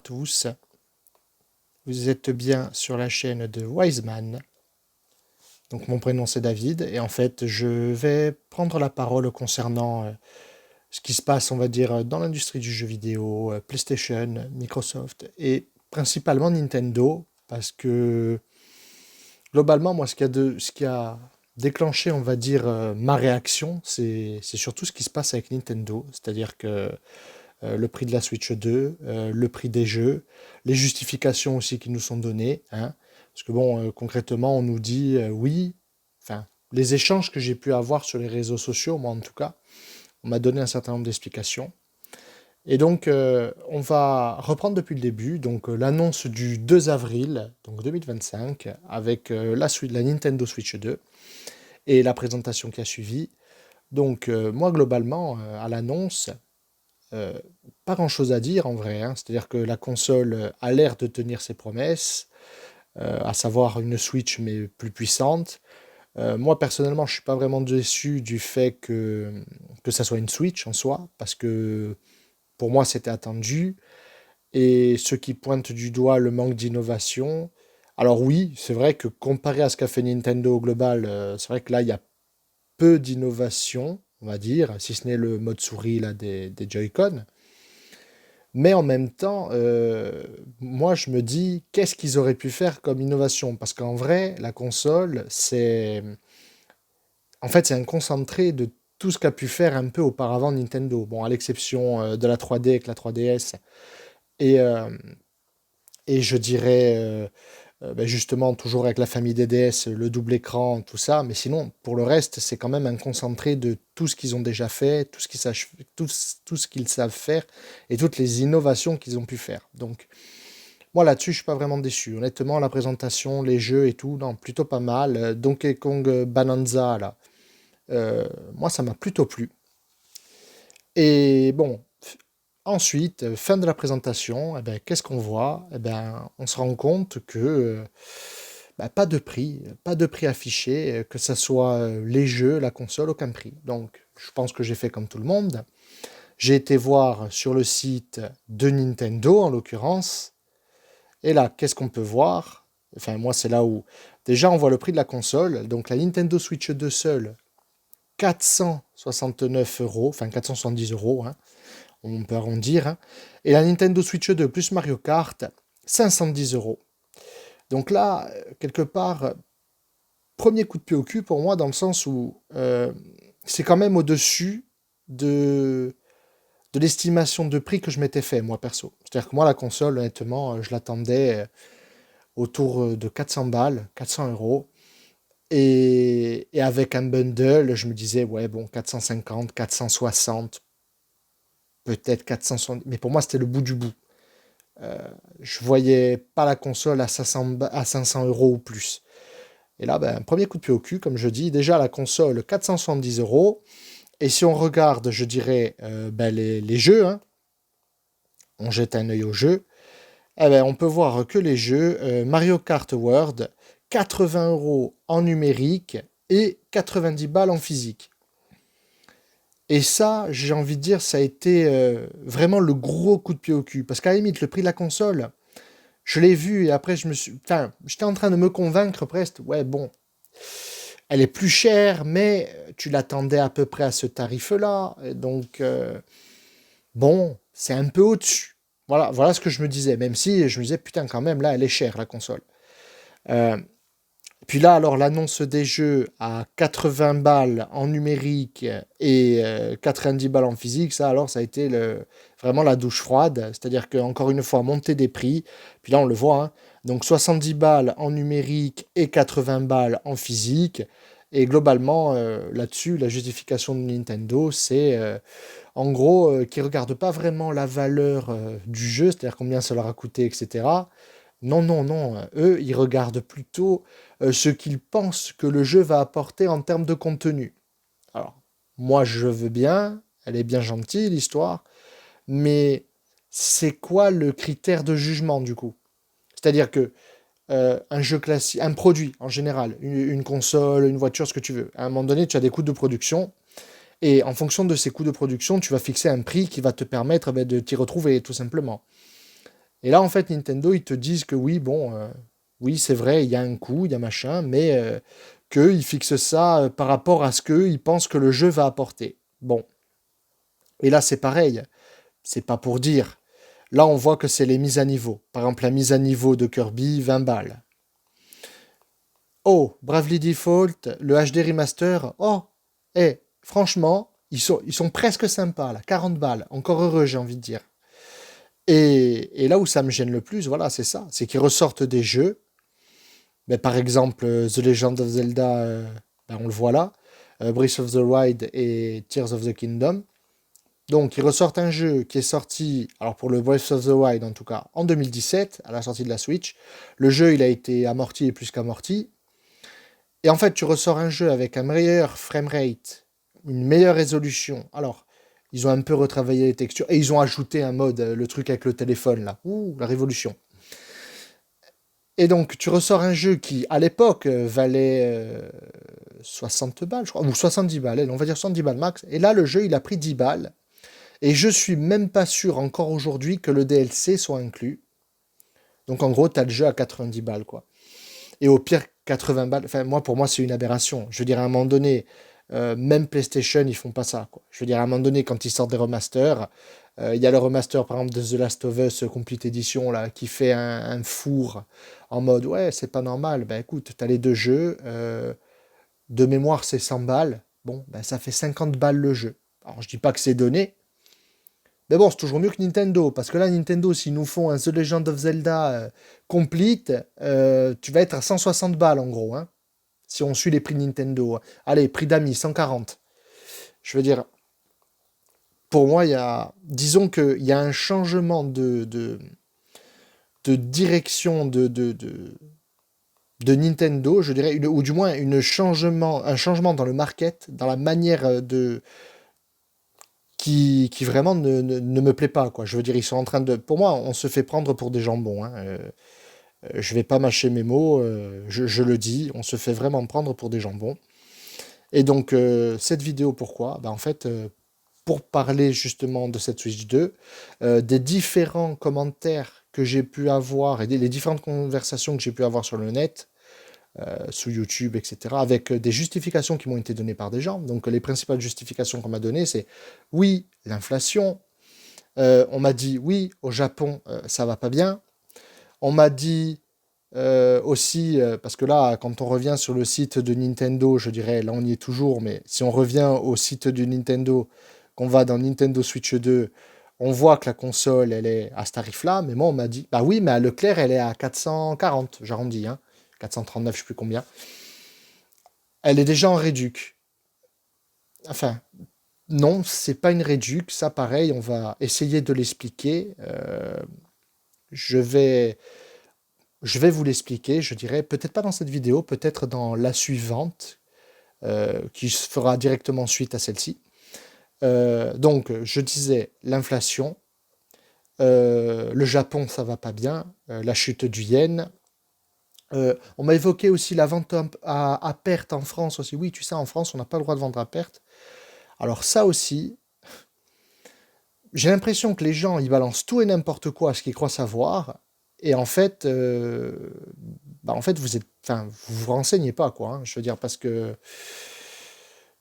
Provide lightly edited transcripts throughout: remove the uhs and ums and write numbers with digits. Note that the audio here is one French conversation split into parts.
Tous, vous êtes bien sur la chaîne de Wiseman. Donc mon prénom c'est David et en fait je vais prendre la parole concernant ce qui se passe on va dire dans l'industrie du jeu vidéo, PlayStation, Microsoft et principalement Nintendo parce que globalement moi ce qui a déclenché on va dire ma réaction c'est surtout ce qui se passe avec Nintendo, c'est-à-dire que le prix de la Switch 2, le prix des jeux, les justifications aussi qui nous sont données, hein. Parce que bon, concrètement, on nous dit oui, enfin, les échanges que j'ai pu avoir sur les réseaux sociaux, moi en tout cas, on m'a donné un certain nombre d'explications. Et donc, on va reprendre depuis le début, donc l'annonce du 2 avril donc 2025, avec la Nintendo Switch 2 et la présentation qui a suivi. Donc, moi, globalement, à l'annonce, euh, pas grand-chose à dire en vrai, hein. C'est-à-dire que la console a l'air de tenir ses promesses, à savoir une Switch mais plus puissante. Moi personnellement, je suis pas vraiment déçu du fait que ça soit une Switch en soi, parce que pour moi c'était attendu. Et ceux qui pointent du doigt le manque d'innovation, alors oui, c'est vrai que comparé à ce qu'a fait Nintendo au global, c'est vrai que là il y a peu d'innovation, on va dire, si ce n'est le mode souris là, des Joy-Con. Mais en même temps, moi je me dis, qu'est-ce qu'ils auraient pu faire comme innovation? Parce qu'en vrai, la console, c'est un concentré de tout ce qu'a pu faire un peu auparavant Nintendo. Bon, à l'exception de la 3D avec la 3DS. Et, euh, et je dirais, ben justement, toujours avec la famille DDS, le double écran, tout ça. Mais sinon, pour le reste, c'est quand même un concentré de tout ce qu'ils ont déjà fait, tout ce qu'ils savent faire et toutes les innovations qu'ils ont pu faire. Donc, moi là-dessus, je suis pas vraiment déçu. Honnêtement, la présentation, les jeux et tout, non, plutôt pas mal. Donkey Kong Bonanza, là, moi ça m'a plutôt plu. Et bon, ensuite, fin de la présentation, eh ben, qu'est-ce qu'on voit? Eh ben, on se rend compte que bah, pas de prix affiché, que ce soit les jeux, la console, aucun prix. Donc, je pense que j'ai fait comme tout le monde. J'ai été voir sur le site de Nintendo, en l'occurrence. Et là, qu'est-ce qu'on peut voir? Enfin, moi, c'est là où... Déjà, on voit le prix de la console. Donc, la Nintendo Switch 2 seule, 469 euros, enfin 470 euros, hein, on peut arrondir, hein. Et la Nintendo Switch 2 plus Mario Kart, 510 euros. Donc là, quelque part, premier coup de pied au cul pour moi, dans le sens où c'est quand même au-dessus de, de l'estimation de prix que je m'étais fait, moi, perso. C'est-à-dire que moi, la console, honnêtement, je l'attendais autour de 400 balles, 400 euros. Et avec un bundle, je me disais, ouais, bon, 450, 460, peut-être 460. Mais pour moi, c'était le bout du bout. Je voyais pas la console à 500 euros ou plus. Et là, ben, premier coup de pied au cul, comme je dis. Déjà, la console, 470 euros. Et si on regarde, je dirais, ben, les jeux, hein, on jette un œil aux jeux. Eh ben, on peut voir que les jeux Mario Kart World, 80 euros en numérique et 90 balles en physique. Et ça, j'ai envie de dire, ça a été vraiment le gros coup de pied au cul. Parce qu'à la limite, le prix de la console, je l'ai vu et après, enfin, j'étais en train de me convaincre presque. Ouais, bon, elle est plus chère, mais tu l'attendais à peu près à ce tarif-là. Et donc, bon, c'est un peu au-dessus. Voilà ce que je me disais. Même si je me disais, putain, quand même, là, elle est chère, la console. Euh, Puis là, alors l'annonce des jeux à 80 balles en numérique et 90 balles en physique, ça alors ça a été vraiment la douche froide. C'est-à-dire qu'encore une fois, montée des prix. Puis là, on le voit, hein. Donc 70 balles en numérique et 80 balles en physique. Et globalement, là-dessus, la justification de Nintendo, c'est en gros qu'ils ne regardent pas vraiment la valeur du jeu, c'est-à-dire combien ça leur a coûté, etc. Non, non, non. Eux, ils regardent plutôt ce qu'ils pensent que le jeu va apporter en termes de contenu. Alors, moi, je veux bien, elle est bien gentille, l'histoire, mais c'est quoi le critère de jugement, du coup? C'est-à-dire que un jeu classique, un produit en général, une console, une voiture, ce que tu veux, à un moment donné, tu as des coûts de production, et en fonction de ces coûts de production, tu vas fixer un prix qui va te permettre de t'y retrouver, tout simplement. Et là, en fait, Nintendo, ils te disent que oui, bon, oui, c'est vrai, il y a un coût, il y a machin, mais qu'ils fixent ça par rapport à ce qu'ils pensent que le jeu va apporter. Bon. Et là, c'est pareil. C'est pas pour dire. Là, on voit que c'est les mises à niveau. Par exemple, la mise à niveau de Kirby, 20 balles. Oh, Bravely Default, le HD Remaster, oh, franchement, ils sont presque sympas, là, 40 balles. Encore heureux, j'ai envie de dire. Et là où ça me gêne le plus, voilà, c'est ça. C'est qu'ils ressortent des jeux. Mais par exemple, The Legend of Zelda, ben, on le voit là. Breath of the Wild et Tears of the Kingdom. Donc, ils ressortent un jeu qui est sorti, alors pour le Breath of the Wild en tout cas, en 2017, à la sortie de la Switch. Le jeu, il a été amorti et plus qu'amorti. Et en fait, tu ressors un jeu avec un meilleur framerate, une meilleure résolution. Alors, ils ont un peu retravaillé les textures et ils ont ajouté un mode, le truc avec le téléphone là. Ouh, la révolution. Et donc, tu ressors un jeu qui, à l'époque, valait 60 balles, je crois, ou 70 balles, allez, on va dire 70 balles max. Et là, le jeu, il a pris 10 balles. Et je suis même pas sûr encore aujourd'hui que le DLC soit inclus. Donc, en gros, tu as le jeu à 90 balles, quoi. Et au pire, 80 balles. Enfin, moi, pour moi, c'est une aberration. Je veux dire, à un moment donné, même PlayStation, ils font pas ça, quoi. Je veux dire, à un moment donné, quand ils sortent des remasters, il y a le remaster, par exemple, de The Last of Us Complete Edition, là, qui fait un four en mode, ouais, c'est pas normal. Ben écoute, t'as les deux jeux. De mémoire, c'est 100 balles. Bon, ben ça fait 50 balles le jeu. Alors, je dis pas que c'est donné. Mais bon, c'est toujours mieux que Nintendo, parce que là, Nintendo, s'ils nous font un The Legend of Zelda complete, tu vas être à 160 balles en gros, hein, si on suit les prix de Nintendo. Allez, prix d'amis, 140. Je veux dire, pour moi, disons qu'il y a un changement de direction de Nintendo, je dirais, ou du moins un changement dans le market, dans la manière qui vraiment ne me plaît pas, quoi. Je veux dire, ils sont en train de... Pour moi, on se fait prendre pour des jambons, hein. Je vais pas mâcher mes mots, je le dis, on se fait vraiment prendre pour des jambons. Et donc, cette vidéo, pourquoi? En fait, pour parler justement de cette Switch 2, des différents commentaires que j'ai pu avoir et les différentes conversations que j'ai pu avoir sur le net, sous YouTube, etc., avec des justifications qui m'ont été données par des gens. Donc, les principales justifications qu'on m'a données, c'est oui, l'inflation. On m'a dit oui, au Japon, ça va pas bien. On m'a dit aussi, parce que là, quand on revient sur le site de Nintendo, je dirais, là on y est toujours, mais si on revient au site de Nintendo, qu'on va dans Nintendo Switch 2, on voit que la console, elle est à ce tarif-là, mais moi on m'a dit, bah oui, mais à Leclerc, elle est à 440, j'arrondis, hein, 439, je sais plus combien. Elle est déjà en réduc. Enfin, non, c'est pas une réduc, ça pareil, on va essayer de l'expliquer. Je vais Je vais vous l'expliquer, je dirais, peut-être pas dans cette vidéo, peut-être dans la suivante, qui se fera directement suite à celle-ci. Donc, je disais l'inflation, le Japon, ça va pas bien, la chute du yen. On m'a évoqué aussi la vente à perte en France aussi. Oui, tu sais, en France, on n'a pas le droit de vendre à perte. Alors ça aussi, j'ai l'impression que les gens, ils balancent tout et n'importe quoi à ce qu'ils croient savoir. Et en fait, enfin, vous vous renseignez pas, quoi, hein. Je veux dire, parce que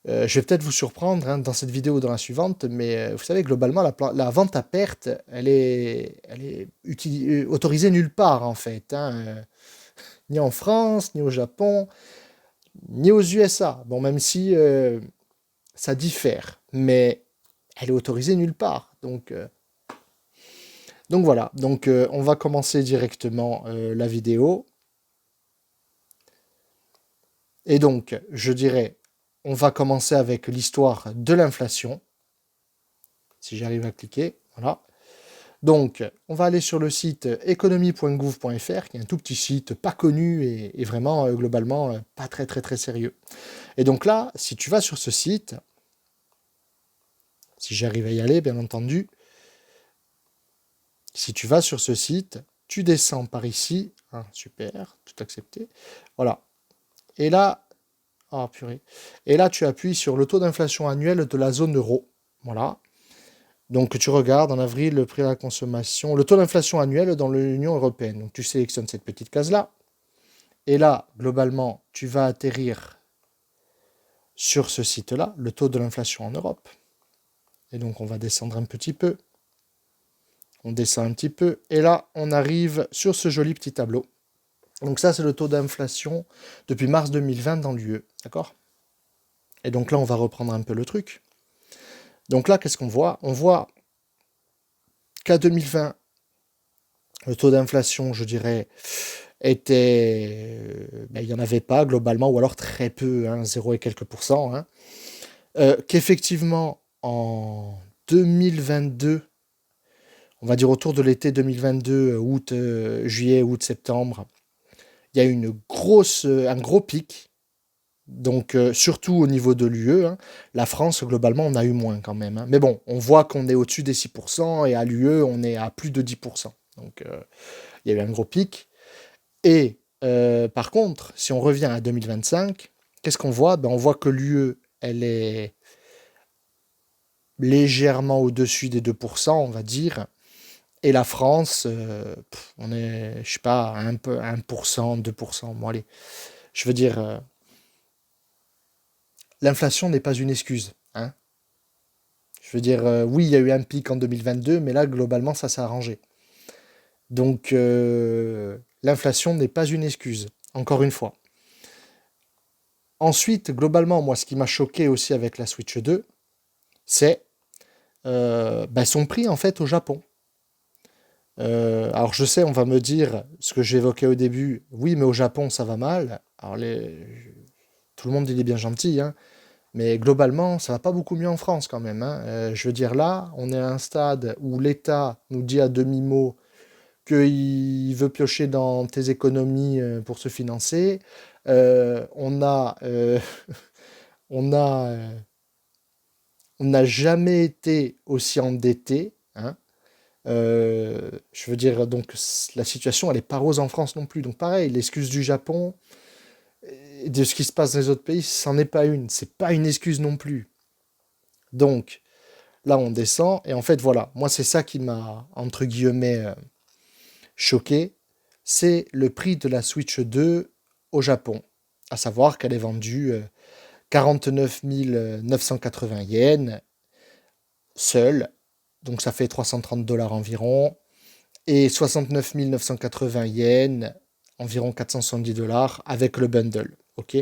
je vais peut-être vous surprendre hein, dans cette vidéo ou dans la suivante, mais vous savez, globalement, la vente à perte, elle est autorisée nulle part, en fait, hein, ni en France, ni au Japon, ni aux USA. Bon, même si ça diffère, mais elle est autorisée nulle part. Donc voilà, donc on va commencer directement la vidéo. Et donc, je dirais, on va commencer avec l'histoire de l'inflation. Si j'arrive à cliquer, voilà. Donc, on va aller sur le site economie.gouv.fr, qui est un tout petit site pas connu et vraiment, globalement, pas très très très sérieux. Et donc là, si tu vas sur ce site, si j'arrive à y aller, bien entendu, si tu vas sur ce site, tu descends par ici, hein, super, tout accepté, voilà. Et là, purée. Et là, tu appuies sur le taux d'inflation annuel de la zone euro, voilà. Donc tu regardes en avril le prix à la consommation, le taux d'inflation annuel dans l'Union européenne. Donc tu sélectionnes cette petite case-là. Et là, globalement, tu vas atterrir sur ce site-là, le taux de l'inflation en Europe. Et donc on va descendre un petit peu. On descend un petit peu. Et là, on arrive sur ce joli petit tableau. Donc ça, c'est le taux d'inflation depuis mars 2020 dans l'UE. D'accord? Et donc là, on va reprendre un peu le truc. Donc là, qu'est-ce qu'on voit? On voit qu'à 2020, le taux d'inflation, je dirais, était... il n'y en avait pas globalement, ou alors très peu, hein, 0 et quelques pourcents. Hein. Qu'effectivement, en 2022, on va dire autour de l'été 2022, août, juillet, août, septembre, il y a eu un gros pic. Donc, surtout au niveau de l'UE, hein. La France, globalement, on a eu moins quand même. Hein. Mais bon, on voit qu'on est au-dessus des 6%, et à l'UE, on est à plus de 10%. Donc, il y a eu un gros pic. Et par contre, si on revient à 2025, qu'est-ce qu'on voit? On voit que l'UE, elle est légèrement au-dessus des 2%, on va dire. Et la France, on est, je sais pas, 1%, 2%. Bon, allez, je veux dire, l'inflation n'est pas une excuse. Hein. Je veux dire, oui, il y a eu un pic en 2022, mais là, globalement, ça s'est arrangé. Donc, l'inflation n'est pas une excuse, encore une fois. Ensuite, globalement, moi, ce qui m'a choqué aussi avec la Switch 2, c'est son prix, en fait, au Japon. Alors, je sais, on va me dire ce que j'évoquais au début, oui, mais au Japon, ça va mal. Alors, tout le monde, il est bien gentil, hein, mais globalement, ça va pas beaucoup mieux en France quand même. Hein. Je veux dire, là, on est à un stade où l'État nous dit à demi-mot qu'il veut piocher dans tes économies pour se financer. On a, on a, on n'a jamais été aussi endetté. Hein. Je veux dire, donc la situation, elle est pas rose en France non plus. Donc pareil, l'excuse du Japon, et de ce qui se passe dans les autres pays, c'en est pas une. C'est pas une excuse non plus. Donc là, on descend et en fait, voilà, moi c'est ça qui m'a entre guillemets choqué, c'est le prix de la Switch 2 au Japon. À savoir qu'elle est vendue 49 980 yens seule, donc ça fait 330 $ environ, et 69 980 yens, environ 470 $ avec le bundle. Ok.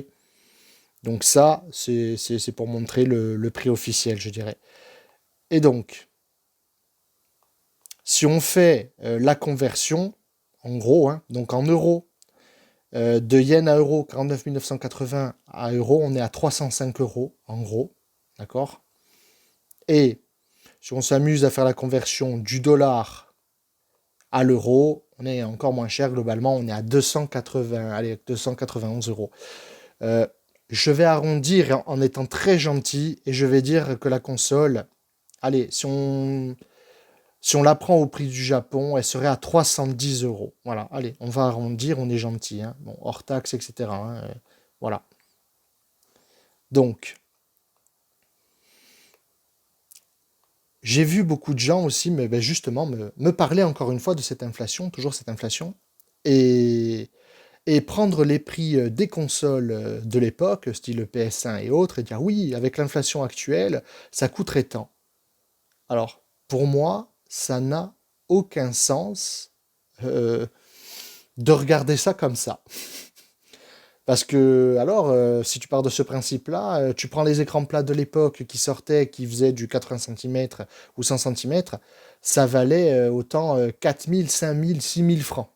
Donc ça, c'est pour montrer le prix officiel, je dirais. Et donc, si on fait la conversion, en gros, hein, donc en euros, de yens à euros, 49 980 à euros, on est à 305 € en gros. D'accord. Et si on s'amuse à faire la conversion du dollar à l'euro, on est encore moins cher globalement, on est à 291 €. Je vais arrondir en étant très gentil et je vais dire que la console, allez, si on la prend au prix du Japon, elle serait à 310 €. Voilà, allez, on va arrondir, on est gentil. Hein. Bon, hors taxe, etc. Hein, voilà. Donc, j'ai vu beaucoup de gens aussi, mais justement, me parler encore une fois de cette inflation, toujours cette inflation, et, et prendre les prix des consoles de l'époque, style PS1 et autres, et dire oui, avec l'inflation actuelle, ça coûterait tant. Alors, pour moi, ça n'a aucun sens de regarder ça comme ça. Parce que, alors, si tu pars de ce principe-là, tu prends les écrans plats de l'époque qui sortaient, qui faisaient du 80 cm ou 100 cm, ça valait autant 4 000, 5 000, 6 000 francs.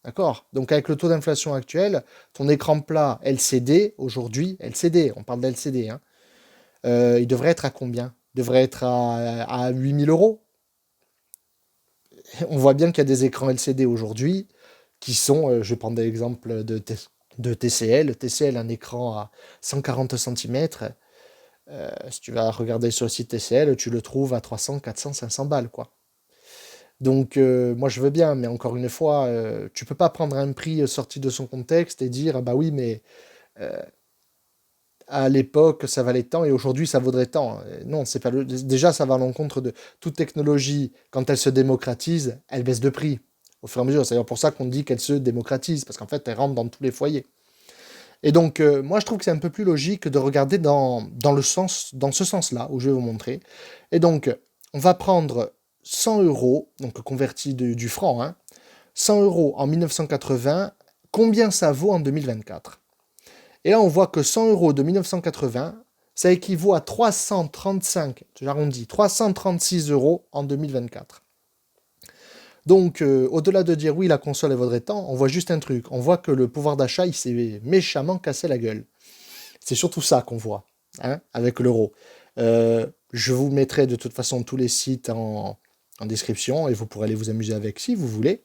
D'accord? Donc, avec le taux d'inflation actuel, ton écran plat LCD, aujourd'hui, LCD, on parle d'LCD, hein, il devrait être à combien? Il devrait être à 8 000 €. On voit bien qu'il y a des écrans LCD aujourd'hui qui sont, je vais prendre l'exemple de TCL. TCL, un écran à 140 cm. Si tu vas regarder sur le site TCL, tu le trouves à 300, 400, 500 balles, quoi. Donc, moi, je veux bien, mais encore une fois, tu peux pas prendre un prix sorti de son contexte et dire, ah bah oui, mais à l'époque ça valait tant et aujourd'hui ça vaudrait tant. Non, c'est pas déjà ça va à l'encontre de toute technologie. Quand elle se démocratise, elle baisse de prix au fur et à mesure. C'est d'ailleurs pour ça qu'on dit qu'elle se démocratise, parce qu'en fait elle rentre dans tous les foyers. Et donc moi je trouve que c'est un peu plus logique de regarder dans ce sens-là, où je vais vous montrer. Et donc on va prendre 100 euros, donc converti du franc, hein, 100 euros en 1980, combien ça vaut en 2024? Et là, on voit que 100 euros de 1980, ça équivaut à 335, j'arrondis, 336 euros en 2024. Donc, au-delà de dire oui, la console elle vaudrait tant, on voit juste un truc. On voit que le pouvoir d'achat, il s'est méchamment cassé la gueule. C'est surtout ça qu'on voit, hein, avec l'euro. Je vous mettrai de toute façon tous les sites en description et vous pourrez aller vous amuser avec si vous voulez.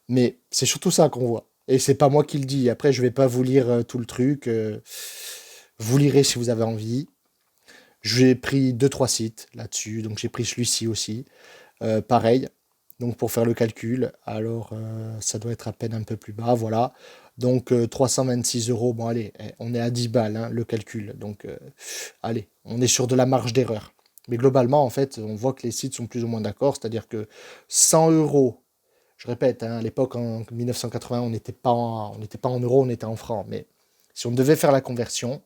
Mais c'est surtout ça qu'on voit. Et c'est pas moi qui le dis. Après, je vais pas vous lire tout le truc. Vous lirez si vous avez envie. J'ai pris deux trois sites là-dessus. Donc j'ai pris celui-ci aussi. Pareil. Donc pour faire le calcul, alors ça doit être à peine un peu plus bas. Voilà. Donc 326 euros. Bon, allez, on est à 10 balles, hein, le calcul. Donc allez, on est sur de la marge d'erreur. Mais globalement, en fait, on voit que les sites sont plus ou moins d'accord. C'est-à-dire que 100 euros. Je répète, hein, à l'époque, en 1980, on n'était pas en euros, on était en francs. Mais si on devait faire la conversion,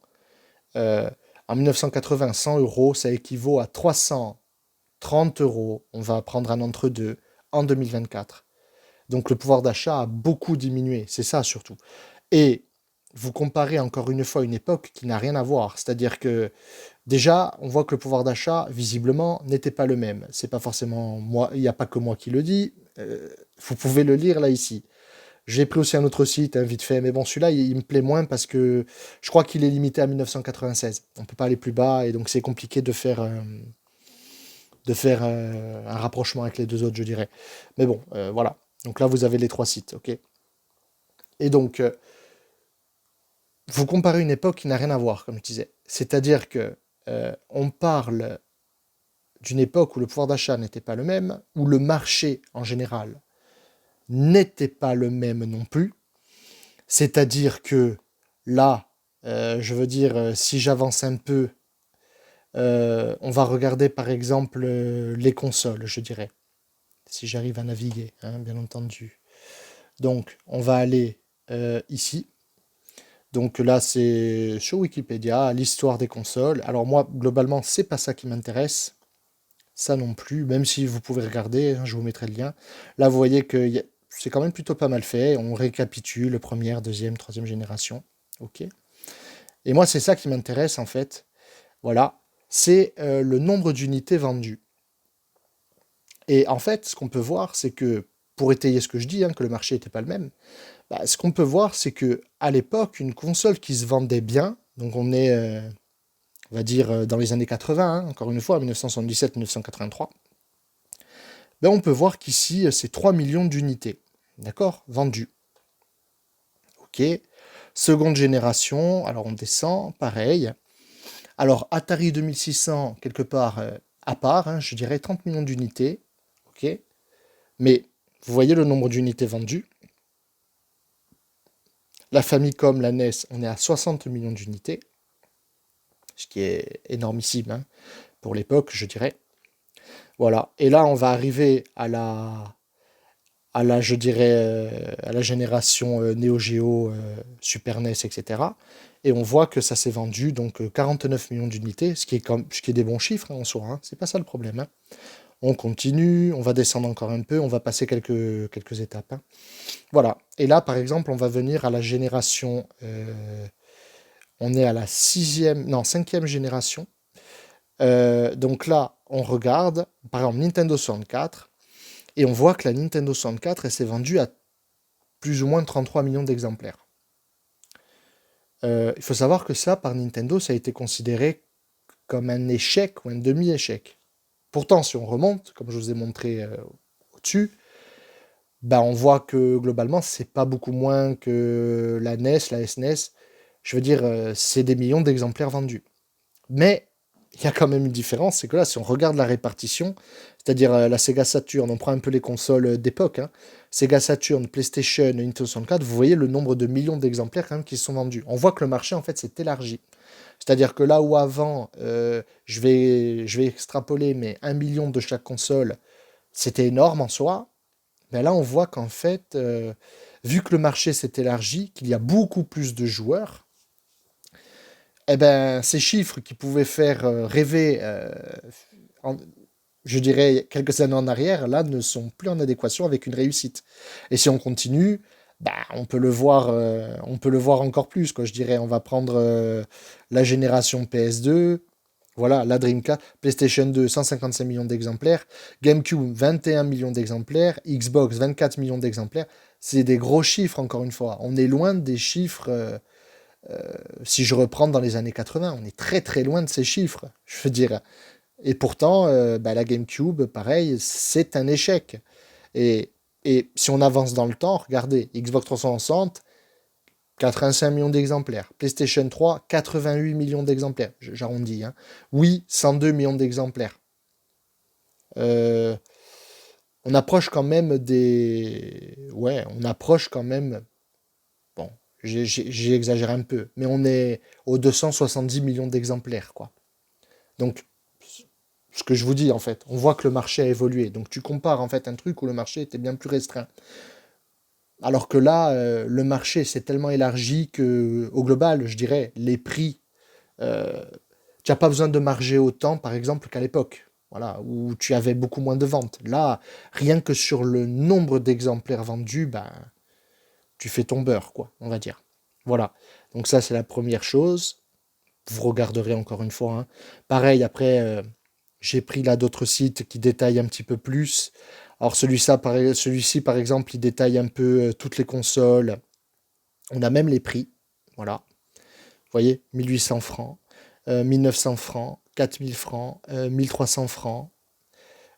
euh, en 1980, 100 euros, ça équivaut à 330 euros. On va prendre un entre-deux en 2024. Donc le pouvoir d'achat a beaucoup diminué, c'est ça surtout. Et vous comparez encore une fois une époque qui n'a rien à voir. C'est-à-dire que déjà, on voit que le pouvoir d'achat, visiblement, n'était pas le même. C'est pas forcément moi, il n'y a pas que moi qui le dis. Vous pouvez le lire là ici. J'ai pris aussi un autre site, hein, vite fait, mais bon, celui-là, il me plaît moins parce que je crois qu'il est limité à 1996. On ne peut pas aller plus bas et donc c'est compliqué de faire un rapprochement avec les deux autres, je dirais. Mais bon, voilà. Donc là, vous avez les trois sites, ok. Et donc, vous comparez une époque qui n'a rien à voir, comme je disais. C'est-à-dire que on parle d'une époque où le pouvoir d'achat n'était pas le même, où le marché en général n'était pas le même non plus. C'est-à-dire que là, je veux dire, si j'avance un peu, on va regarder par exemple les consoles, je dirais, si j'arrive à naviguer, hein, bien entendu. Donc, on va aller ici. Donc là, c'est sur Wikipédia, l'histoire des consoles. Alors moi, globalement, c'est pas ça qui m'intéresse. Ça non plus, même si vous pouvez regarder, hein, je vous mettrai le lien. Là, vous voyez que c'est quand même plutôt pas mal fait. On récapitule première, deuxième, troisième génération. Ok. Et moi, c'est ça qui m'intéresse en fait. Voilà. C'est le nombre d'unités vendues. Et en fait, ce qu'on peut voir, c'est que, pour étayer ce que je dis, hein, que le marché n'était pas le même, bah, ce qu'on peut voir, c'est que à l'époque, une console qui se vendait bien, donc on est, on va dire, dans les années 80, hein, encore une fois, 1977-1983, ben on peut voir qu'ici, c'est 3 millions d'unités, d'accord, vendues. Ok. Seconde génération, alors on descend, pareil. Alors Atari 2600, quelque part à part, hein, je dirais 30 millions d'unités, ok. Mais vous voyez le nombre d'unités vendues. La Famicom, la NES, on est à 60 millions d'unités, ce qui est énormissime hein, pour l'époque, je dirais. Voilà. Et là, on va arriver je dirais, à la génération Neo Geo, Super NES, etc. Et on voit que ça s'est vendu donc 49 millions d'unités, ce qui est des bons chiffres hein, en soi. Hein. C'est pas ça le problème. Hein. On continue, on va descendre encore un peu, on va passer quelques étapes. Hein. Voilà. Et là, par exemple, on va venir à la génération. On est à la cinquième génération. Donc là, on regarde, par exemple, Nintendo 64, et on voit que la Nintendo 64, elle s'est vendue à plus ou moins 33 millions d'exemplaires. Il faut savoir que ça, par Nintendo, ça a été considéré comme un échec ou un demi-échec. Pourtant, si on remonte, comme je vous ai montré au-dessus, ben on voit que globalement, c'est pas beaucoup moins que la NES, la SNES. Je veux dire, c'est des millions d'exemplaires vendus. Mais il y a quand même une différence, c'est que là, si on regarde la répartition, c'est-à-dire la Sega Saturn, on prend un peu les consoles d'époque, hein, Sega Saturn, PlayStation, Nintendo 64, vous voyez le nombre de millions d'exemplaires quand même qui sont vendus. On voit que le marché, en fait, s'est élargi. C'est-à-dire que là où avant, je vais extrapoler, mais 1 million de chaque console, c'était énorme en soi, mais là, on voit qu'en fait, vu que le marché s'est élargi, qu'il y a beaucoup plus de joueurs, eh ben, ces chiffres qui pouvaient faire rêver, en- je dirais, quelques années en arrière, là, ne sont plus en adéquation avec une réussite. Et si on continue, bah, on peut le voir encore plus, quoi. Je dirais, on va prendre la génération PS2, voilà, la Dreamcast, PlayStation 2, 155 millions d'exemplaires, GameCube, 21 millions d'exemplaires, Xbox, 24 millions d'exemplaires. C'est des gros chiffres, encore une fois. On est loin des chiffres, si je reprends dans les années 80, on est très très loin de ces chiffres, je veux dire. Et pourtant, bah, la GameCube, pareil, c'est un échec. Et, et si on avance dans le temps, regardez, Xbox 360, 85 millions d'exemplaires. PlayStation 3, 88 millions d'exemplaires. J'arrondis. Hein. Oui, 102 millions d'exemplaires. Euh, on approche quand même des... Ouais, on approche quand même... Bon, j'ai exagéré un peu, mais on est aux 270 millions d'exemplaires, quoi. Donc, ce que je vous dis, en fait, on voit que le marché a évolué. Donc, tu compares, en fait, un truc où le marché était bien plus restreint. Alors que là, le marché s'est tellement élargi que, au global, je dirais, les prix, euh, tu n'as pas besoin de marger autant, par exemple, qu'à l'époque. Voilà, où tu avais beaucoup moins de ventes. Là, rien que sur le nombre d'exemplaires vendus, ben, tu fais ton beurre, quoi, on va dire. Voilà. Donc ça, c'est la première chose. Vous regarderez encore une fois. Hein. Pareil, après, j'ai pris là d'autres sites qui détaillent un petit peu plus. Alors celui-ci, par exemple, il détaille un peu toutes les consoles. On a même les prix. Voilà. Vous voyez, 1800 francs, 1900 francs, 4000 francs, 1300 francs.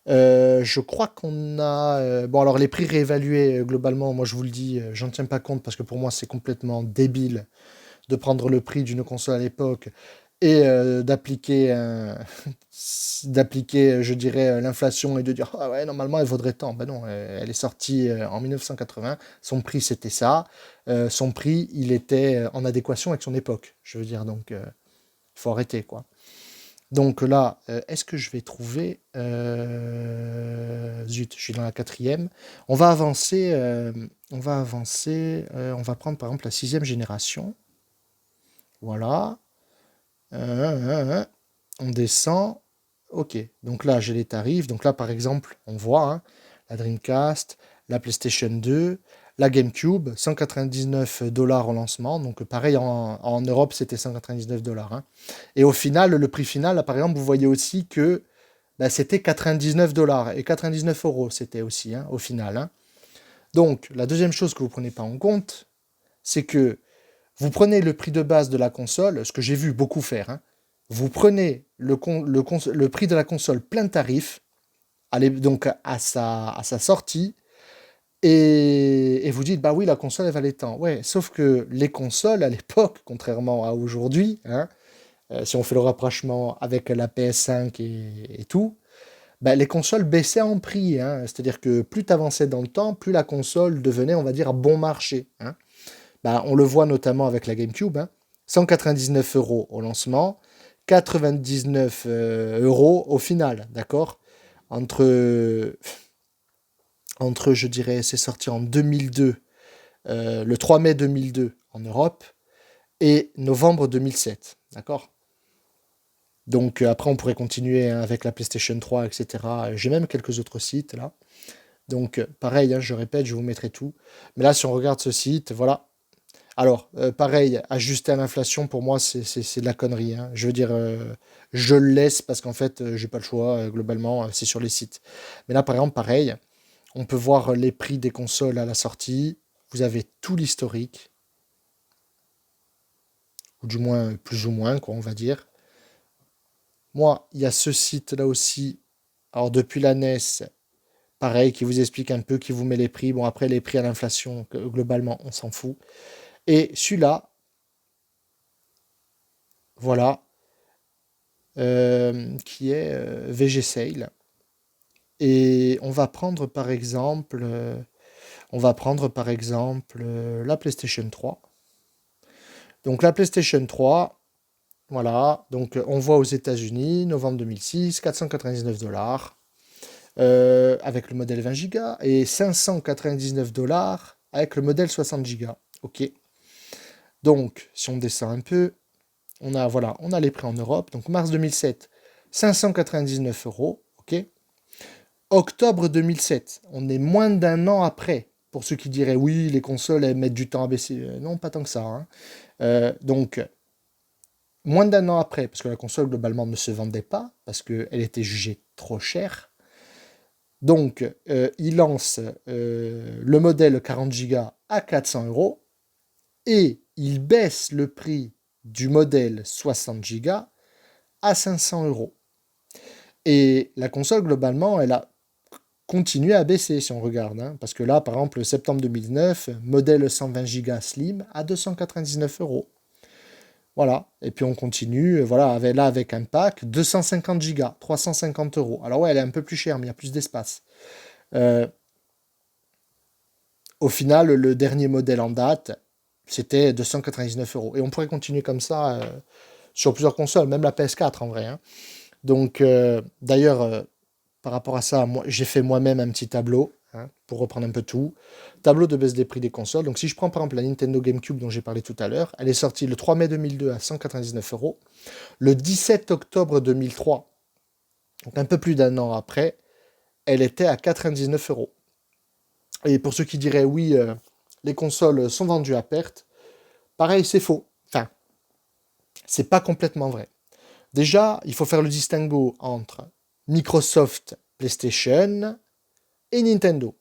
Je crois qu'on a... bon, alors les prix réévalués, globalement, moi je vous le dis, j'en tiens pas compte parce que pour moi c'est complètement débile de prendre le prix d'une console à l'époque et d'appliquer, je dirais, l'inflation et de dire ah ouais normalement elle vaudrait tant. Ben non, elle est sortie en 1980, son prix c'était ça, son prix il était en adéquation avec son époque. Je veux dire donc il faut arrêter quoi. Donc là, est-ce que je vais trouver zut, je suis dans la quatrième. On va avancer, on va prendre par exemple la sixième génération. Voilà. On descend. Ok. Donc là, j'ai les tarifs. Donc là, par exemple, on voit hein, la Dreamcast, la PlayStation 2, la GameCube, 199 dollars au lancement. Donc pareil, en Europe, c'était 199 dollars. Hein. Et au final, le prix final, là, par exemple, vous voyez aussi que bah, c'était 99 dollars et 99 euros, c'était aussi, hein, au final. Hein. Donc, la deuxième chose que vous ne prenez pas en compte, c'est que vous prenez le prix de base de la console, ce que j'ai vu beaucoup faire. Hein. Vous prenez le prix de la console plein tarif, allez donc à sa sortie, et vous dites, bah oui, la console, elle valait tant. Ouais, sauf que les consoles, à l'époque, contrairement à aujourd'hui, hein, si on fait le rapprochement avec la PS5 et tout, bah, les consoles baissaient en prix. Hein. C'est-à-dire que plus tu avançais dans le temps, plus la console devenait, on va dire, bon marché. Hein. Bah, on le voit notamment avec la GameCube, hein, 199 euros au lancement, 99 euros au final, d'accord entre, entre, je dirais, c'est sorti en 2002, le 3 mai 2002 en Europe, et novembre 2007, d'accord. Donc après, on pourrait continuer hein, avec la PlayStation 3, etc. J'ai même quelques autres sites là. Donc pareil, hein, je répète, je vous mettrai tout. Mais là, si on regarde ce site, voilà, alors, pareil, ajuster à l'inflation, pour moi, c'est de la connerie. Hein. Je veux dire, je le laisse parce qu'en fait, j'ai pas le choix. Globalement, c'est sur les sites. Mais là, par exemple, pareil, on peut voir les prix des consoles à la sortie. Vous avez tout l'historique, ou du moins, plus ou moins, quoi, on va dire. Moi, il y a ce site-là aussi. Alors, depuis la NES, pareil, qui vous explique un peu, qui vous met les prix. Bon, après, les prix à l'inflation, globalement, on s'en fout. Et celui-là, voilà, qui est VG Sale. Et on va prendre par exemple, la PlayStation 3. Donc la PlayStation 3, voilà, donc on voit aux États-Unis, novembre 2006, 499 $, avec le modèle 20 Go et 599 $ avec le modèle 60 Go. Ok. Donc, si on descend un peu, on a les prix en Europe. Donc mars 2007, 599 €. Ok. Octobre 2007, on est moins d'un an après. Pour ceux qui diraient oui, les consoles elles mettent du temps à baisser. Non, pas tant que ça, hein. Donc, moins d'un an après, parce que la console globalement ne se vendait pas, parce qu'elle était jugée trop chère. Donc, il lance le modèle 40 Go à 400 € et il baisse le prix du modèle 60 Go à 500 €. Et la console, globalement, elle a continué à baisser si on regarde, hein, parce que là, par exemple, septembre 2009, modèle 120 Go Slim à 299 €. Voilà, et puis on continue, voilà, avec un pack, 250 Go, 350 €. Alors ouais, elle est un peu plus chère, mais il y a plus d'espace. Euh, Au final, le dernier modèle en date, c'était 299 €. Et on pourrait continuer comme ça sur plusieurs consoles, même la PS4 en vrai, hein. Donc, d'ailleurs, par rapport à ça, moi, j'ai fait moi-même un petit tableau, hein, pour reprendre un peu tout. Tableau de baisse des prix des consoles. Donc, si je prends par exemple la Nintendo GameCube dont j'ai parlé tout à l'heure, elle est sortie le 3 mai 2002 à 199 €. Le 17 octobre 2003, donc un peu plus d'un an après, elle était à 99 €. Et pour ceux qui diraient oui, les consoles sont vendues à perte, pareil, c'est faux. Enfin, c'est pas complètement vrai. Déjà, il faut faire le distinguo entre Microsoft, PlayStation et Nintendo.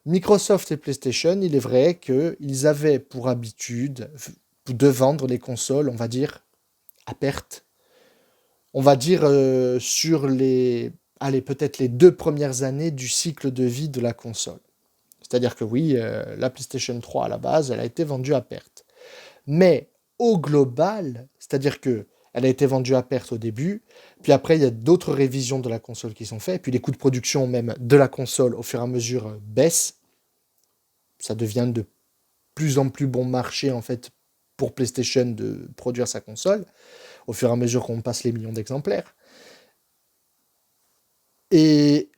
Microsoft et PlayStation, il est vrai qu'ils avaient pour habitude de vendre les consoles, on va dire, à perte. On va dire sur allez, peut-être les 2 premières années du cycle de vie de la console. C'est-à-dire que oui, la PlayStation 3 à la base, elle a été vendue à perte. Mais au global, c'est-à-dire que elle a été vendue à perte au début, puis après il y a d'autres révisions de la console qui sont faites, et puis les coûts de production même de la console au fur et à mesure baissent. Ça devient de plus en plus bon marché en fait pour PlayStation de produire sa console, au fur et à mesure qu'on passe les millions d'exemplaires. Et,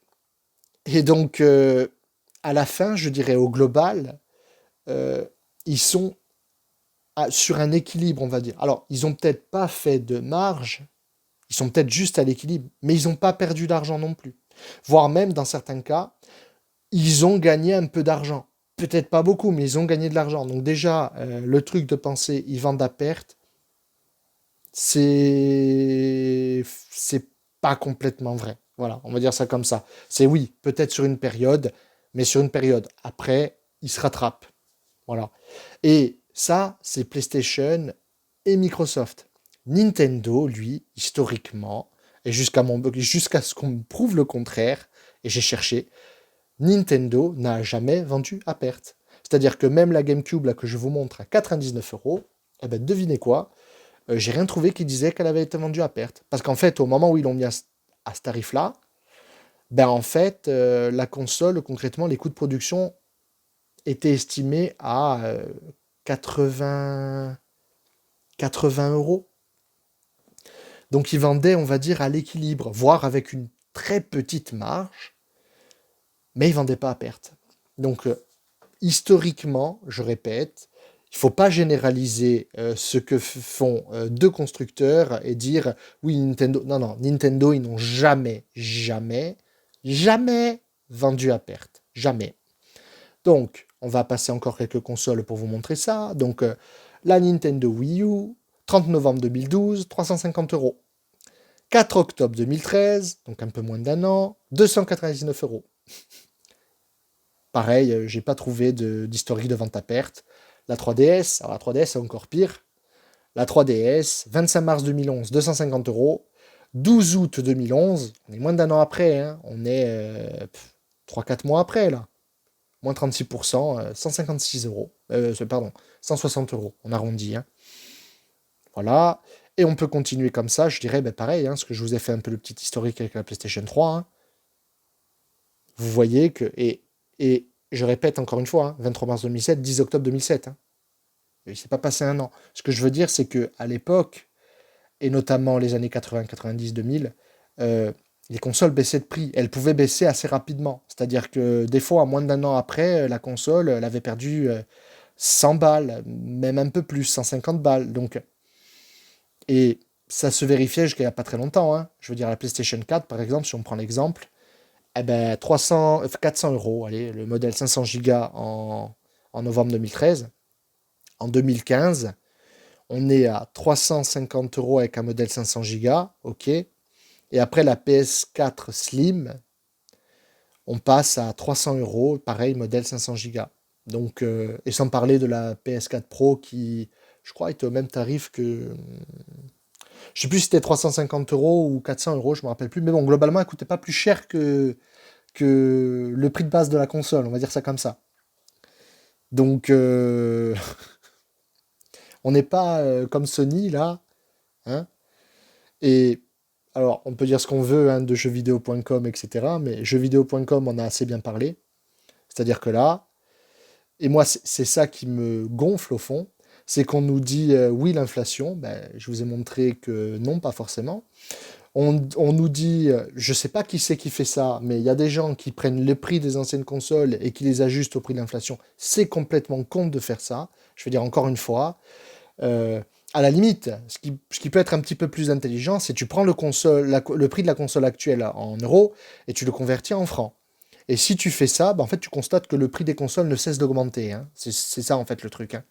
et donc, à la fin, je dirais au global, euh, ils sont sur un équilibre, on va dire. Alors, ils n'ont peut-être pas fait de marge, ils sont peut-être juste à l'équilibre, mais ils n'ont pas perdu d'argent non plus. Voire même, dans certains cas, ils ont gagné un peu d'argent. Peut-être pas beaucoup, mais ils ont gagné de l'argent. Donc déjà, le truc de penser ils vendent à perte, c'est pas complètement vrai. Voilà, on va dire ça comme ça. C'est oui, peut-être sur une période, mais sur une période après, ils se rattrapent. Voilà. Et ça, c'est PlayStation et Microsoft. Nintendo, lui, historiquement, et jusqu'à ce qu'on me prouve le contraire, et j'ai cherché, Nintendo n'a jamais vendu à perte. C'est-à-dire que même la GameCube là, que je vous montre à 99 €, eh ben, devinez quoi, j'ai rien trouvé qui disait qu'elle avait été vendue à perte. Parce qu'en fait, au moment où ils l'ont mis à ce tarif-là, ben en fait, la console, concrètement, les coûts de production étaient estimés à 80, 80 €. Donc ils vendaient, on va dire, à l'équilibre, voire avec une très petite marge, mais ils ne vendaient pas à perte. Donc historiquement, je répète, il ne faut pas généraliser ce que font deux constructeurs et dire oui, Nintendo. Non, non, Nintendo, ils n'ont jamais, jamais, jamais vendu à perte. Jamais. Donc, on va passer encore quelques consoles pour vous montrer ça. Donc, la Nintendo Wii U, 30 novembre 2012, 350 €. 4 octobre 2013, donc un peu moins d'un an, 299 €. Pareil, j'ai pas trouvé d'historique de vente à perte. La 3DS, alors la 3DS c'est encore pire. La 3DS, 25 mars 2011, 250 €. 12 août 2011, on est moins d'un an après, hein, on est 3-4 mois après là. Moins 36%, 156 €. Pardon, 160 €, on arrondit, hein. Voilà. Et on peut continuer comme ça, je dirais, pareil, hein, ce que je vous ai fait un peu le petit historique avec la PlayStation 3. Hein. Vous voyez que, et je répète encore une fois, hein, 23 mars 2007, 10 octobre 2007. Hein. Il ne s'est pas passé un an. Ce que je veux dire, c'est qu'à l'époque, et notamment les années 80, 90, 2000, les consoles baissaient de prix. Elles pouvaient baisser assez rapidement. C'est-à-dire que des fois, à moins d'un an après, la console, elle avait perdu 100 balles, même un peu plus, 150 balles. Donc, et ça se vérifiait jusqu'à il n'y a pas très longtemps. Hein. Je veux dire, la PlayStation 4, par exemple, si on prend l'exemple, eh ben, 400 euros, allez, le modèle 500 Go en novembre 2013. En 2015, on est à 350 euros avec un modèle 500 Go, ok. Et après la PS4 Slim, on passe à 300 euros, pareil, modèle 500 Go. Donc, et sans parler de la PS4 Pro qui, je crois, était au même tarif que. Je sais plus si c'était 350 euros ou 400 euros, je me rappelle plus. Mais bon, globalement, elle coûtait pas plus cher que le prix de base de la console, on va dire ça comme ça. Donc, on n'est pas comme Sony là. Hein. Et alors, on peut dire ce qu'on veut hein, de jeuxvideo.com, etc. Mais jeuxvideo.com, on a assez bien parlé. C'est-à-dire que là, et moi, c'est ça qui me gonfle au fond, c'est qu'on nous dit oui, l'inflation. Ben, je vous ai montré que non, pas forcément. On nous dit, je sais pas qui c'est qui fait ça, mais il y a des gens qui prennent le prix des anciennes consoles et qui les ajustent au prix de l'inflation. C'est complètement con de faire ça. Je veux dire encore une fois, à la limite, ce qui peut être un petit peu plus intelligent, c'est tu prends le prix de la console actuelle en euros et tu le convertis en francs. Et si tu fais ça, en fait, tu constates que le prix des consoles ne cesse d'augmenter. Hein. C'est ça, en fait, le truc. Hein.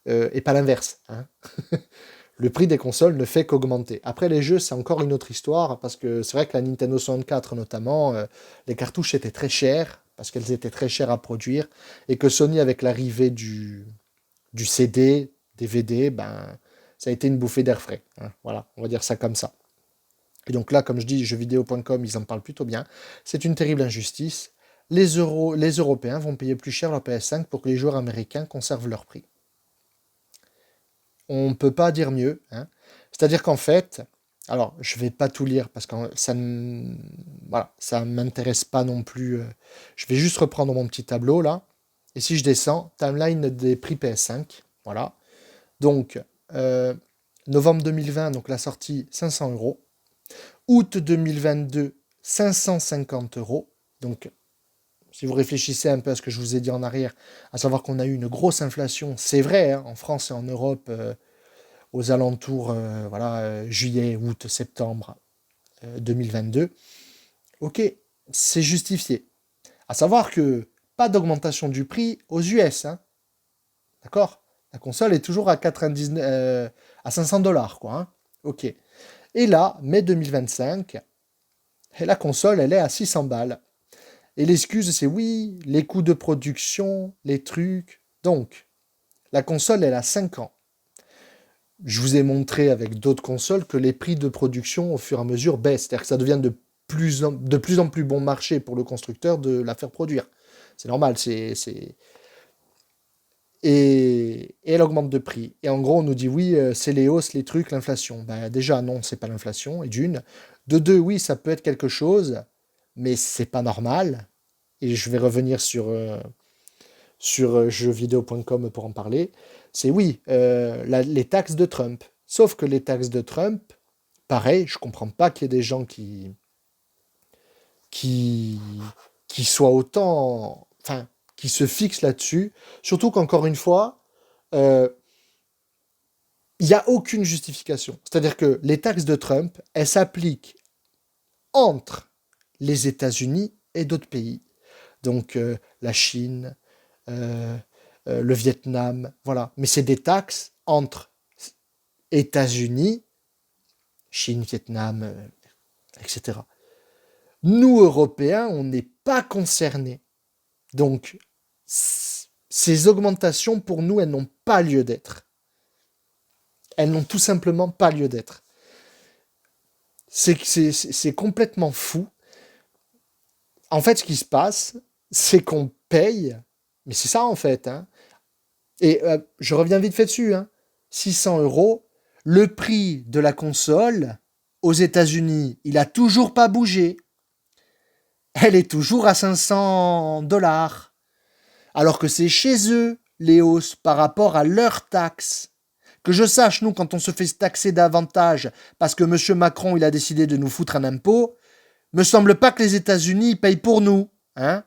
Et pas l'inverse. Hein. Le prix des consoles ne fait qu'augmenter. Après, les jeux, c'est encore une autre histoire, parce que c'est vrai que la Nintendo 64, notamment, les cartouches étaient très chères, parce qu'elles étaient très chères à produire, et que Sony, avec l'arrivée du CD, DVD, ça a été une bouffée d'air frais. Hein. Voilà, on va dire ça comme ça. Et donc là, comme je dis, jeuxvideo.com, ils en parlent plutôt bien. C'est une terrible injustice. Les Européens vont payer plus cher leur PS5 pour que les joueurs américains conservent leur prix. On ne peut pas dire mieux. Hein. C'est-à-dire qu'en fait, alors je ne vais pas tout lire parce que ça ne voilà, ça m'intéresse pas non plus. Je vais juste reprendre mon petit tableau là. Et si je descends, timeline des prix PS5. Voilà. Donc, novembre 2020, donc la sortie, 500 euros. Août 2022, 550 euros. Donc, si vous réfléchissez un peu à ce que je vous ai dit en arrière, à savoir qu'on a eu une grosse inflation, c'est vrai, hein, en France et en Europe, aux alentours, juillet, août, septembre 2022. Ok, c'est justifié. À savoir que pas d'augmentation du prix aux US, hein, d'accord. La console est toujours à 99, à 500 dollars, quoi. Hein. Ok. Et là, mai 2025, et la console, elle est à 600 balles. Et l'excuse, c'est oui, les coûts de production, les trucs. Donc, la console, elle a 5 ans. Je vous ai montré avec d'autres consoles que les prix de production, au fur et à mesure, baissent. C'est-à-dire que ça devient de plus en plus bon marché pour le constructeur de la faire produire. C'est normal, Et elle augmente de prix. Et en gros, on nous dit oui, c'est les hausses, les trucs, l'inflation. Déjà, non, c'est pas l'inflation, et d'une. De deux, oui, ça peut être quelque chose, mais c'est pas normal. Et je vais revenir sur jeuxvideo.com pour en parler. C'est oui, les taxes de Trump. Sauf que les taxes de Trump, pareil, je comprends pas qu'il y ait des gens qui, qui soient autant. Enfin, qui se fixent là-dessus. Surtout qu'encore une fois, il n'y a aucune justification. C'est-à-dire que les taxes de Trump, elles s'appliquent entre les États-Unis et d'autres pays. Donc la Chine, euh, le Vietnam, voilà. Mais c'est des taxes entre États-Unis, Chine, Vietnam, etc. Nous, Européens, on n'est pas concernés. Donc, ces augmentations, pour nous, elles n'ont pas lieu d'être. Elles n'ont tout simplement pas lieu d'être. C'est complètement fou. En fait, ce qui se passe, c'est qu'on paye, mais c'est ça en fait. Hein. Et je reviens vite fait dessus. Hein. 600 euros. le prix de la console aux États-Unis, il a toujours pas bougé. Elle est toujours à 500 $. Alors que c'est chez eux les hausses par rapport à leurs taxes. Que je sache, nous, quand on se fait taxer davantage parce que M. Macron il a décidé de nous foutre un impôt, me semble pas que les États-Unis payent pour nous. Hein.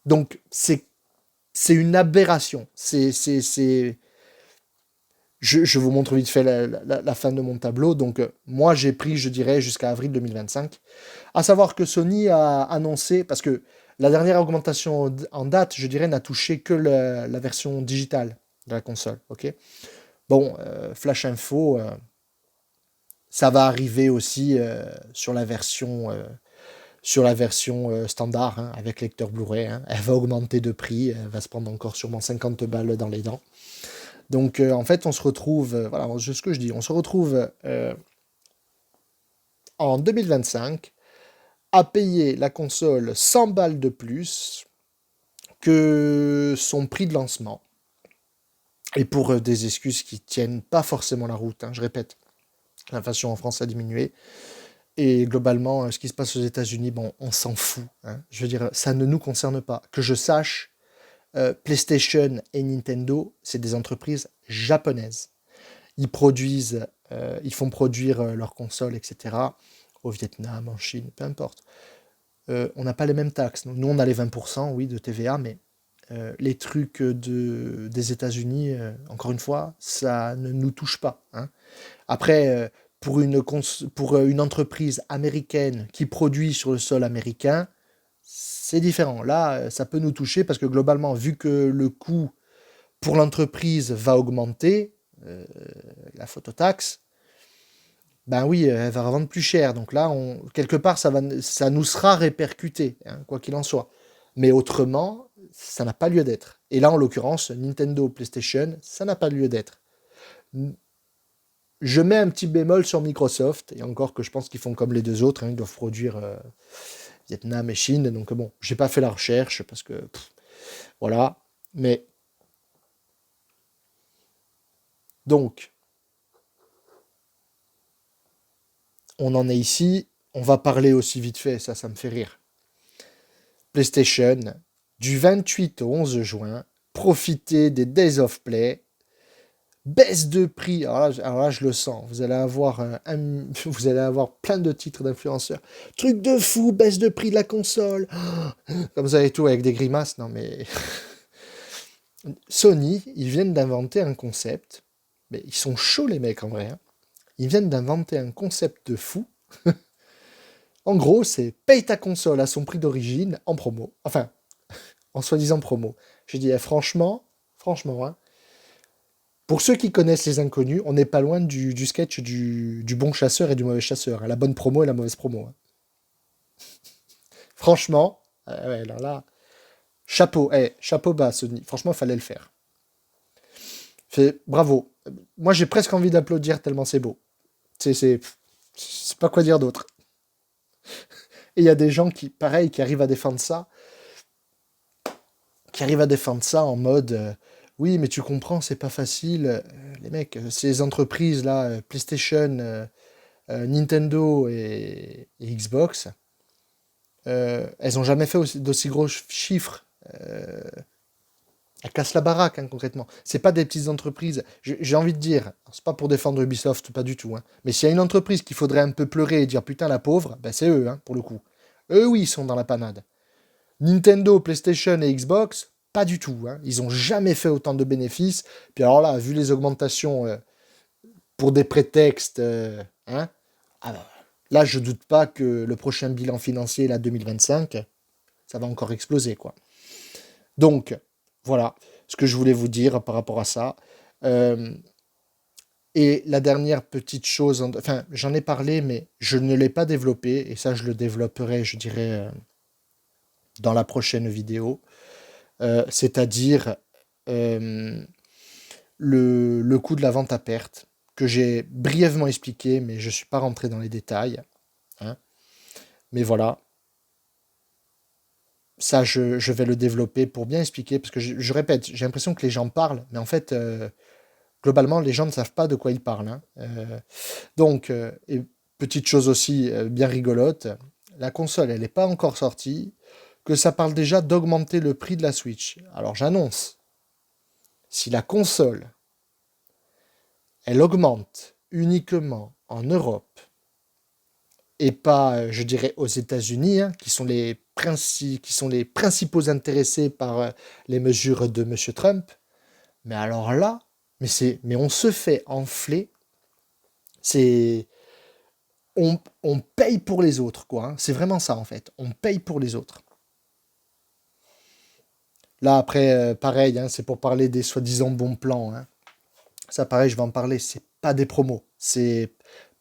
Donc, c'est une aberration. Je vous montre vite fait la fin de mon tableau. Donc, moi, j'ai pris, je dirais, jusqu'à avril 2025. À savoir que Sony a annoncé, parce que la dernière augmentation en date, je dirais, n'a touché que la version digitale de la console. Ok. Bon, flash info, ça va arriver aussi sur la version standard, hein, avec lecteur Blu-ray. Hein. Elle va augmenter de prix, elle va se prendre encore sûrement 50 balles dans les dents. Donc en fait, on se retrouve, voilà, c'est ce que je dis, on se retrouve en 2025 à payer la console 100 balles de plus que son prix de lancement. Et pour des excuses qui tiennent pas forcément la route, hein, je répète, l'inflation en France a diminué. Et globalement, ce qui se passe aux États-Unis, bon, on s'en fout. Hein. Je veux dire, ça ne nous concerne pas. Que je sache, PlayStation et Nintendo, c'est des entreprises japonaises. Ils produisent, ils font produire leurs consoles, etc. au Vietnam, en Chine, peu importe. On n'a pas les mêmes taxes. Nous, on a les 20%, oui, de TVA, mais les trucs des États-Unis, encore une fois, ça ne nous touche pas. Hein. Après, pour une entreprise américaine qui produit sur le sol américain, c'est différent. Là, ça peut nous toucher parce que globalement, vu que le coût pour l'entreprise va augmenter, la phototaxe, ben oui, elle va revendre plus cher. Donc là, quelque part, ça nous sera répercuté, hein, quoi qu'il en soit. Mais autrement, ça n'a pas lieu d'être. Et là, en l'occurrence, Nintendo, PlayStation, ça n'a pas lieu d'être. Je mets un petit bémol sur Microsoft, et encore que je pense qu'ils font comme les deux autres, hein, ils doivent produire Vietnam et Chine, donc bon, j'ai pas fait la recherche, parce que, voilà, mais, donc, on en est ici, on va parler aussi vite fait, ça me fait rire. PlayStation, du 28 au 11 juin, profitez des Days of Play, baisse de prix, alors là, je le sens, vous allez avoir vous allez avoir plein de titres d'influenceurs. Truc de fou, baisse de prix de la console. Comme ça et tout, avec des grimaces, non mais... Sony, ils viennent d'inventer un concept, mais ils sont chauds les mecs en vrai. Hein. Ils viennent d'inventer un concept de fou. En gros, c'est paye ta console à son prix d'origine en promo. Enfin, en soi-disant promo. J'ai dit, franchement, hein, pour ceux qui connaissent les inconnus, on n'est pas loin du sketch du bon chasseur et du mauvais chasseur. Hein, la bonne promo et la mauvaise promo. Hein. Franchement, ouais, alors là, chapeau, chapeau bas, Sony. Franchement, il fallait le faire. Bravo. Moi, j'ai presque envie d'applaudir tellement c'est beau. C'est pas quoi dire d'autre. Et il y a des gens qui, pareil, qui arrivent à défendre ça. En mode oui, mais tu comprends, c'est pas facile. Les mecs, ces entreprises là, PlayStation, Nintendo et Xbox, elles ont jamais fait d'aussi gros chiffres. Elles cassent la baraque, hein, concrètement. C'est pas des petites entreprises. J'ai envie de dire, c'est pas pour défendre Ubisoft, pas du tout. Hein, mais s'il y a une entreprise qu'il faudrait un peu pleurer et dire putain la pauvre, ben c'est eux, hein, pour le coup. Eux, oui, ils sont dans la panade. Nintendo, PlayStation et Xbox, pas du tout. Hein. Ils ont jamais fait autant de bénéfices. Puis alors là, vu les augmentations pour des prétextes, hein, alors, là, je doute pas que le prochain bilan financier, là, 2025, ça va encore exploser, quoi. Donc, voilà ce que je voulais vous dire par rapport à ça. Et la dernière petite chose, enfin, j'en ai parlé, mais je ne l'ai pas développé, et ça, je le développerai, je dirais, dans la prochaine vidéo. C'est-à-dire le coût de la vente à perte, que j'ai brièvement expliqué, mais je ne suis pas rentré dans les détails. Hein. Mais voilà, ça, je vais le développer pour bien expliquer, parce que je répète, j'ai l'impression que les gens parlent, mais en fait, globalement, les gens ne savent pas de quoi ils parlent, hein. Donc, et petite chose aussi bien rigolote, la console, elle n'est pas encore sortie, que ça parle déjà d'augmenter le prix de la Switch. Alors j'annonce, si la console, elle augmente uniquement en Europe et pas, je dirais, aux États-Unis, hein, qui sont les principaux intéressés par les mesures de M. Trump, mais alors là, mais on se fait enfler. C'est on paye pour les autres, quoi, hein. C'est vraiment ça en fait. On paye pour les autres. Là après, pareil, hein, c'est pour parler des soi-disant bons plans, hein. Ça, pareil, je vais en parler. C'est pas des promos. C'est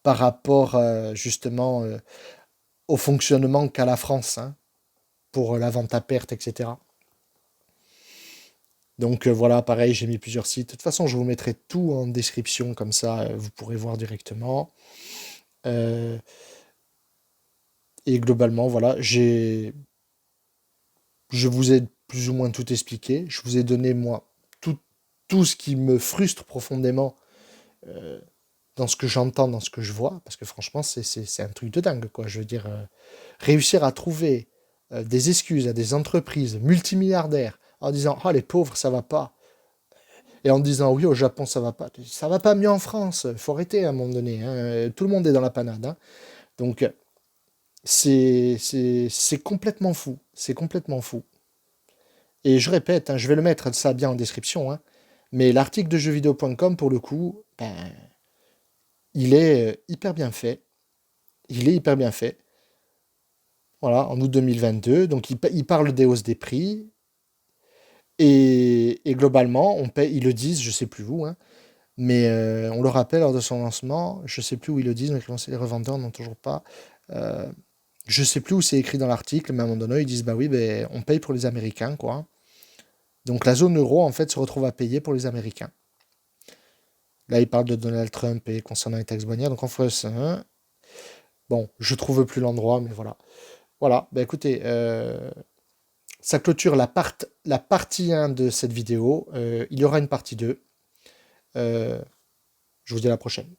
par rapport justement au fonctionnement qu'a la France, hein, pour la vente à perte, etc. Donc voilà, pareil, j'ai mis plusieurs sites. De toute façon, je vous mettrai tout en description, comme ça, vous pourrez voir directement. Euh, et globalement, voilà, je vous ai plus ou moins tout expliqué. Je vous ai donné, moi, tout ce qui me frustre profondément euh, dans ce que j'entends, dans ce que je vois, parce que franchement, c'est un truc de dingue, quoi. Je veux dire, réussir à trouver des excuses à des entreprises multimilliardaires en disant, ah, les pauvres, ça va pas. Et en disant, oui, au Japon, ça va pas. Ça va pas mieux en France. Il faut arrêter à un moment donné, hein. Tout le monde est dans la panade, hein. Donc, c'est complètement fou. C'est complètement fou. Et je répète, hein, je vais le mettre ça bien en description, hein, mais l'article de jeuxvideo.com, pour le coup, ben, il est hyper bien fait. Il est hyper bien fait. Voilà, en août 2022. Donc, il parle des hausses des prix. Et globalement, on paye, ils le disent, je sais plus où, hein, mais on le rappelle lors de son lancement, je sais plus où ils le disent, mais les revendeurs n'ont toujours pas. Euh, je sais plus où c'est écrit dans l'article, mais à un moment donné, ils disent bah oui, ben, on paye pour les Américains, quoi. Donc la zone euro, en fait, se retrouve à payer pour les Américains. Là, ils parlent de Donald Trump et concernant les taxes douanières. Donc en France, hein, bon, je trouve plus l'endroit, mais voilà. Voilà, ben écoutez, ça clôture la partie 1 de cette vidéo. Il y aura une partie 2. Je vous dis à la prochaine.